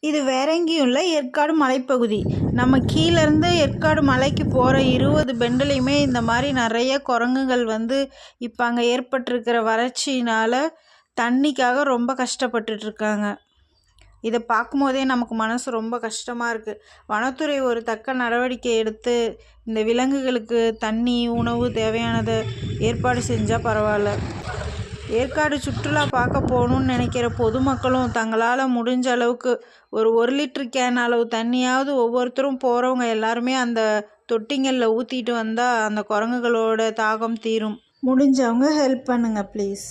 இது வேற எங்கேயும் இல்லை, ஏற்காடு மலைப்பகுதி. நம்ம கீழேருந்து ஏற்காடு மலைக்கு போகிற 20 பெண்டுலேயுமே இந்த மாதிரி நிறைய குரங்குகள் வந்து இப்போ அங்கே ஏற்பட்டிருக்கிற வறட்சினால் தண்ணிக்காக ரொம்ப கஷ்டப்பட்டுட்ருக்காங்க. இதை பார்க்கும்போதே நமக்கு மனசு ரொம்ப கஷ்டமாக இருக்குது. வனத்துறை ஒரு தக்க நடவடிக்கை எடுத்து இந்த விலங்குகளுக்கு தண்ணி, உணவு தேவையானதை ஏற்பாடு செஞ்சால் பரவாயில்ல. ஏற்காடு சுற்றுலா பார்க்க போகணுன்னு நினைக்கிற பொதுமக்களும் தங்களால் முடிஞ்ச அளவுக்கு ஒரு 1 லிட்டர் கேன் அளவு தண்ணியாவது ஒவ்வொருத்தரும் போகிறவங்க எல்லாருமே அந்த தொட்டிங்களில் ஊற்றிட்டு வந்தால் அந்த குரங்குகளோட தாகம் தீரும். முடிஞ்சவங்க ஹெல்ப் பண்ணுங்கள் ப்ளீஸ்.